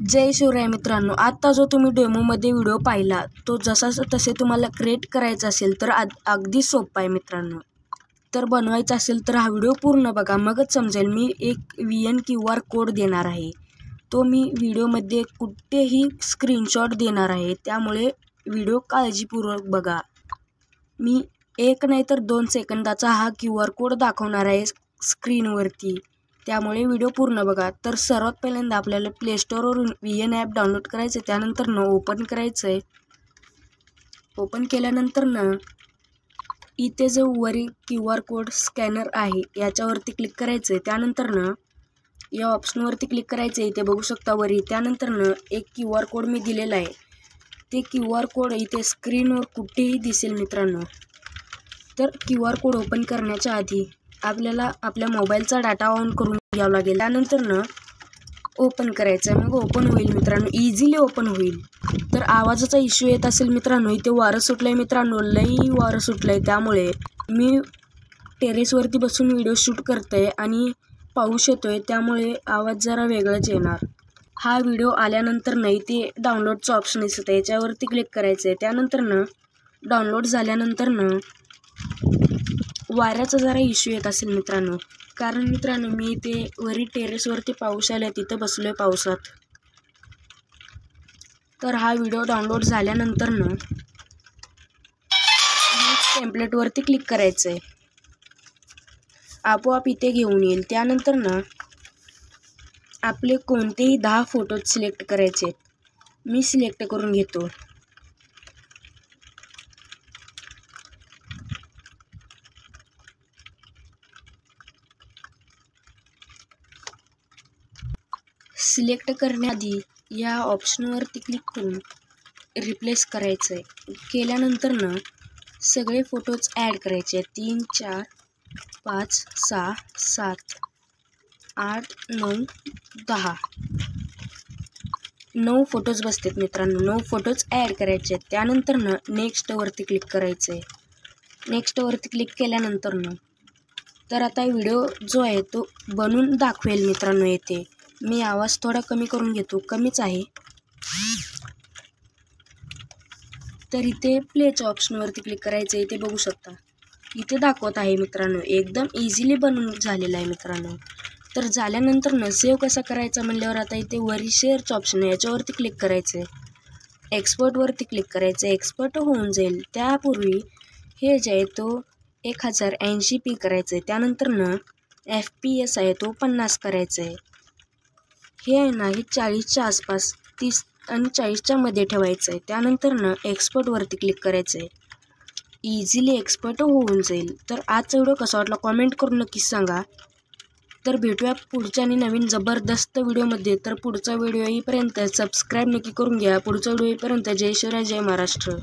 जय शिवराय मित्रांनो, आता जो तुम्ही डेमोमध्ये व्हिडिओ पाहिला तो जसा तसे तुम्हाला क्रिएट करायचा असेल तर अगदी सोपं आहे मित्रांनो। तर बनवायचा असेल तर हा व्हिडिओ पूर्ण बघा, मगच समजेल। मी एक VN QR कोड देणार आहे, तो मी व्हिडिओमध्ये कुठेही स्क्रीनशॉट देणार आहे, त्यामुळे व्हिडिओ काळजीपूर्वक बघा। मी 1 नाही तर 2 सेकंदाचा हा QR कोड दाखवणार आहे स्क्रीनवरती, त्यामुळे व्हिडिओ पूर्ण बघा। तर सर्वात पहिल्यांदा आपल्याला प्ले स्टोअरवरून VN ॲप डाउनलोड करायचं, त्यानंतर ओपन करायचं आहे। ओपन केल्यानंतर इथे जो वरी QR कोड स्कॅनर आहे याच्यावरती क्लिक करायचं आहे। त्यानंतर या ऑप्शनवरती क्लिक करायचं आहे, इथे बघू शकता वरी। त्यानंतर एक QR कोड मी दिलेला आहे, ते QR कोड इथे स्क्रीनवर कुठेही दिसेल मित्रांनो। तर QR कोड ओपन करण्याच्या आधी आपल्याला आपल्या मोबाईलचा डाटा ऑन करून घ्यावा लागेल। त्यानंतर ओपन करायचं आहे, मग ओपन होईल मित्रांनो, इझिली ओपन होईल। तर आवाजाचा इश्यू येत असेल मित्रांनो, इथे वारं सुटलं आहे मित्रांनो, लई वारं सुटलं आहे, त्यामुळे मी टेरेसवरती बसून व्हिडिओ शूट करतो आहे आणि पाऊस येतो आहे, त्यामुळे आवाज जरा वेगळाच येणार। हा व्हिडिओ आल्यानंतर इथे डाउनलोडचं ऑप्शन दिसतं आहे, याच्यावरती क्लिक करायचं आहे। त्यानंतर डाउनलोड झाल्यानंतर वाऱ्याचा जरा इश्यू येत असेल मित्रांनो, कारण मित्रांनो मी इथे वरी टेरेसवरती पाऊस आला, तिथं बसलो आहे पावसात। तर हा व्हिडिओ डाउनलोड झाल्यानंतर टेम्पलेटवरती क्लिक करायचं आहे, आपोआप इथे घेऊन येईल। त्यानंतर आपले कोणतेही 10 फोटो सिलेक्ट करायचे आहेत, मी सिलेक्ट करून घेतो। सिलेक्ट करण्याआधी या ऑप्शनवरती क्लिक करून रिप्लेस करायचं आहे। केल्यानंतर सगळे फोटोज ॲड करायचे, 3 4 5 6 7 8 9 10 9 फोटोज बसतात मित्रांनो, 9 फोटोज ॲड करायचे आहेत। त्यानंतर नेक्स्टवरती क्लिक करायचं आहे। नेक्स्टवरती क्लिक केल्यानंतर तर आता व्हिडिओ जो आहे तो बनवून दाखवेल मित्रांनो। येथे मी आवाज थोडा कमी करून घेतो, कमीच आहे। तर इथे प्लेच्या ऑप्शनवरती क्लिक करायचं, इथे बघू शकता इथे दाखवत आहे मित्रांनो, एकदम इझिली बनवून झालेलं आहे मित्रांनो। तर झाल्यानंतर सेव्ह कसा करायचा म्हणल्यावर आता इथे वरी शेअरचं ऑप्शन आहे, याच्यावरती क्लिक करायचं आहे। एक्सपोर्टवरती क्लिक करायचं आहे, एक्सपोर्ट होऊन जाईल। त्यापूर्वी हे जे आहे तो 1080p करायचं आहे। त्यानंतर FPS आहे तो 50 करायचं आहे। हे आहे हे 40च्या आसपास, 30 आणि 40च्या मध्ये ठेवायचं आहे। त्यानंतर एक्सपोर्टवरती क्लिक करायचं आहे, इझिली एक्सपोर्ट होऊन जाईल। तर आजचा व्हिडिओ कसा वाटला कॉमेंट करून नक्कीच सांगा। तर भेटूया पुढच्या आणि नवीन जबरदस्त व्हिडिओमध्ये। तर पुढचा व्हिडिओ येईपर्यंत सबस्क्राईब नक्की करून घ्या। पुढचा व्हिडिओ येईपर्यंत जय शिवराय, जय महाराष्ट्र।